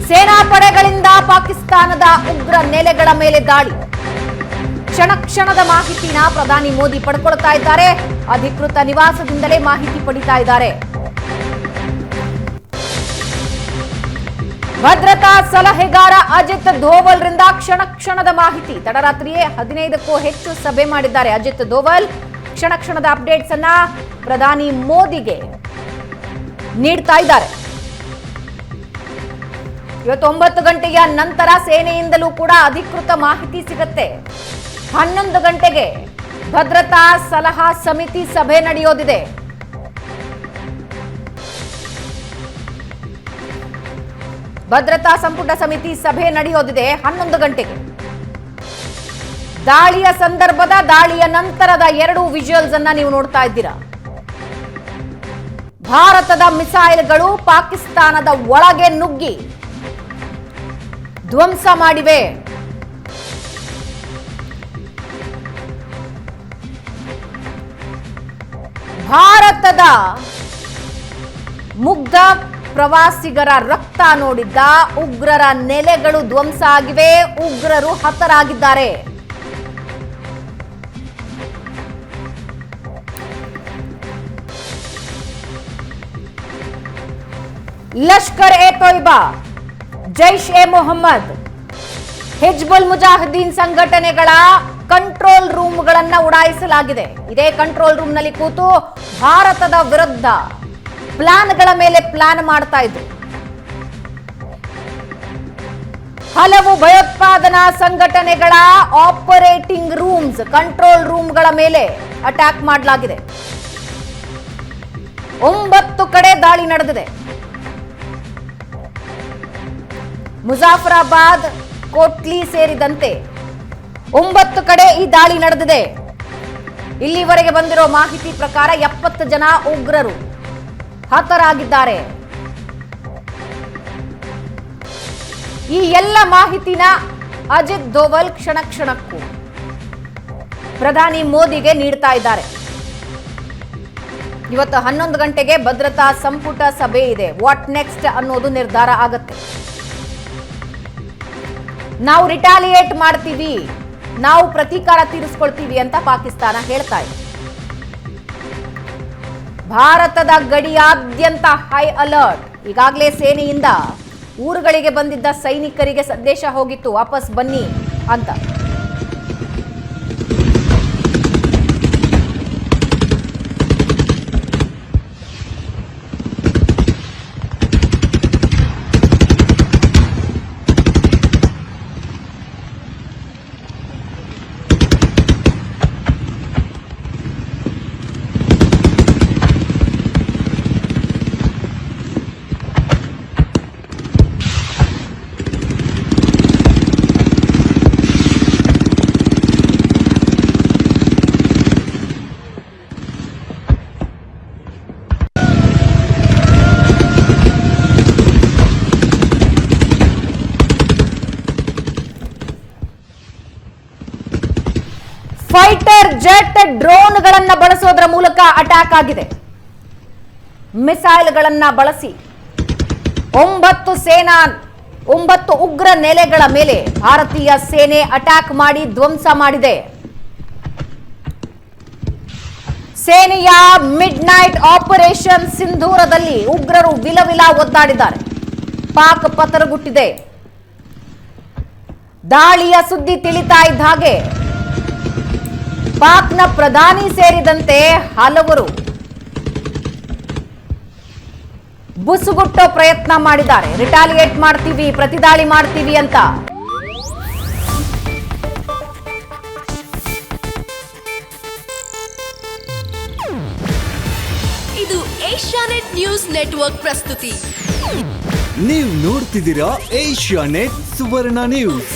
ಸೇನಾ ಪಡೆಗಳಿಂದ ಪಾಕಿಸ್ತಾನದ ಉಗ್ರ ನೆಲೆಗಳ ಮೇಲೆ ದಾಳಿ. ಕ್ಷಣ ಕ್ಷಣದ ಮಾಹಿತಿನ ಪ್ರಧಾನಿ ಮೋದಿ ಪಡ್ಕೊಳ್ತಾ ಇದ್ದಾರೆ. ಅಧಿಕೃತ ನಿವಾಸದಿಂದಲೇ ಮಾಹಿತಿ ಪಡಿತಾ ಇದ್ದಾರೆ. ಭದ್ರತಾ ಸಲಹೆಗಾರ ಅಜಿತ್ ಧೋವಲ್ರಿಂದ ಕ್ಷಣ ಕ್ಷಣದ ಮಾಹಿತಿ. ತಡರಾತ್ರಿಯೇ 15ಕ್ಕೂ ಹೆಚ್ಚು ಸಭೆ ಮಾಡಿದ್ದಾರೆ ಅಜಿತ್ ಧೋವಲ್. ಕ್ಷಣ ಕ್ಷಣದ ಅಪ್ಡೇಟ್ಸ್ ಅನ್ನ ಪ್ರಧಾನಿ ಮೋದಿಗೆ ನೀಡ್ತಾ ಇದ್ದಾರೆ. ಇವತ್ತು 9 ಗಂಟೆಯ ನಂತರ ಸೇನೆಯಿಂದಲೂ ಕೂಡ ಅಧಿಕೃತ ಮಾಹಿತಿ ಸಿಗುತ್ತೆ. 11 ಗಂಟೆಗೆ ಭದ್ರತಾ ಸಲಹಾ ಸಮಿತಿ ಸಭೆ ನಡೆಯೋದಿದೆ. ಭದ್ರತಾ ಸಂಪುಟ ಸಮಿತಿ ಸಭೆ ನಡೆಯೋದಿದೆ 11 ಗಂಟೆಗೆ. ದಾಳಿಯ ಸಂದರ್ಭದ ದಾಳಿಯ ನಂತರದ 2 ವಿಜುವಲ್ಸ್ ಅನ್ನ ನೀವು ನೋಡ್ತಾ ಇದ್ದೀರಾ. ಭಾರತದ ಮಿಸೈಲ್ಗಳು ಪಾಕಿಸ್ತಾನದ ಒಳಗೆ ನುಗ್ಗಿ ಧ್ವಂಸ ಮಾಡಿವೆ. ಭಾರತದ ಮುಗ್ಧ ಪ್ರವಾಸಿಗರ ರಕ್ತ ನೋಡಿದ್ದ ಉಗ್ರರ ನೆಲೆಗಳು ಧ್ವಂಸ ಆಗಿವೆ. ಉಗ್ರರು ಹತರಾಗಿದ್ದಾರೆ. ಲಷ್ಕರ್ ಎ ತೊಯ್ಬಾ, ಜೈಷ್ ಎ ಮೊಹಮ್ಮದ್, ಹಿಜ್ಬುಲ್ ಮುಜಾಹಿದೀನ್ ಸಂಘಟನೆಗಳ ಕಂಟ್ರೋಲ್ ರೂಮ್ಗಳನ್ನ ಉಡಾಯಿಸಲಾಗಿದೆ. ಇದೇ ಕಂಟ್ರೋಲ್ ರೂಮ್ನಲ್ಲಿ ಕೂತು ಭಾರತದ ವಿರುದ್ಧ ಪ್ಲಾನ್ಗಳ ಮೇಲೆ ಪ್ಲಾನ್ ಮಾಡ್ತಾ ಇದ್ರು. ಹಲವು ಭಯೋತ್ಪಾದನಾ ಸಂಘಟನೆಗಳ ಆಪರೇಟಿಂಗ್ ರೂಮ್ಸ್, ಕಂಟ್ರೋಲ್ ರೂಮ್ಗಳ ಮೇಲೆ ಅಟ್ಯಾಕ್ ಮಾಡಲಾಗಿದೆ. 9 ಕಡೆ ದಾಳಿ ನಡೆದಿದೆ. ಮುಜಾಫರಾಬಾದ್, ಕೋಟ್ಲಿ ಸೇರಿದಂತೆ 9 ಕಡೆ ಈ ದಾಳಿ ನಡೆದಿದೆ. ಇಲ್ಲಿವರೆಗೆ ಬಂದಿರೋ ಮಾಹಿತಿ ಪ್ರಕಾರ 70 ಜನ ಉಗ್ರರು ಹತರಾಗಿದ್ದಾರೆ. ಈ ಎಲ್ಲ ಮಾಹಿತಿನ ಅಜಿತ್ ಧೋವಲ್ ಕ್ಷಣ ಕ್ಷಣಕ್ಕೂ ಪ್ರಧಾನಿ ಮೋದಿಗೆ ನೀಡ್ತಾ ಇದ್ದಾರೆ. ಇವತ್ತು 11 ಗಂಟೆಗೆ ಭದ್ರತಾ ಸಂಪುಟ ಸಭೆ ಇದೆ. ವಾಟ್ ನೆಕ್ಸ್ಟ್ ಅನ್ನೋದು ನಿರ್ಧಾರ ಆಗುತ್ತೆ. ನಾವು ರಿಟಾಲಿಯೇಟ್ ಮಾಡ್ತೀವಿ, ನಾವು ಪ್ರತೀಕಾರ ತೀರಿಸ್ಕೊಳ್ತೀವಿ ಅಂತ ಪಾಕಿಸ್ತಾನ ಹೇಳ್ತಾ ಇದೆ. ಭಾರತದ ಗಡಿಯಾದ್ಯಂತ ಹೈ ಅಲರ್ಟ್. ಈಗಾಗಲೇ ಸೇನೆಯಿಂದ ಊರುಗಳಿಗೆ ಬಂದಿದ್ದ ಸೈನಿಕರಿಗೆ ಸಂದೇಶ ಹೋಗಿತ್ತು, ವಾಪಸ್ ಬನ್ನಿ ಅಂತ. ಫೈಟರ್ ಜೆಟ್ ಡ್ರೋನ್ಗಳನ್ನ ಬಳಸೋದರ ಮೂಲಕ ಅಟ್ಯಾಕ್ ಆಗಿದೆ. ಮಿಸೈಲ್ಗಳನ್ನ ಬಳಸಿ 9 ಉಗ್ರ ನೆಲೆಗಳ ಮೇಲೆ ಭಾರತೀಯ ಸೇನೆ ಅಟ್ಯಾಕ್ ಮಾಡಿ ಧ್ವಂಸ ಮಾಡಿದೆ. ಸೇನೆಯ ಮಿಡ್ ನೈಟ್ ಆಪರೇಷನ್ ಸಿಂಧೂರದಲ್ಲಿ ಉಗ್ರರು ವಿಲವಿಲ ಒದ್ದಾಡಿದ್ದಾರೆ. ಪಾಕ್ ಪತರಗುಟ್ಟಿದೆ. ದಾಳಿಯ ಸುದ್ದಿ ತಿಳಿತಾ ಇದ್ದ ಹಾಗೆ ಪಾಕ್ನ ಪ್ರಧಾನಿ ಸೇರಿದಂತೆ ಹಲವರು ಬುಸುಗುಟ್ಟೋ ಪ್ರಯತ್ನ ಮಾಡಿದ್ದಾರೆ. ರಿಟಾಲಿಯೇಟ್ ಮಾಡ್ತೀವಿ, ಪ್ರತಿದಾಳಿ ಮಾಡ್ತೀವಿ ಅಂತ. ಇದು ಏಷ್ಯಾನೆಟ್ ನ್ಯೂಸ್ ನೆಟ್ವರ್ಕ್ ಪ್ರಸ್ತುತಿ. ನೀವು ನೋಡ್ತಿದ್ದೀರಾ ಏಷ್ಯಾನೆಟ್ ಸುವರ್ಣ ನ್ಯೂಸ್.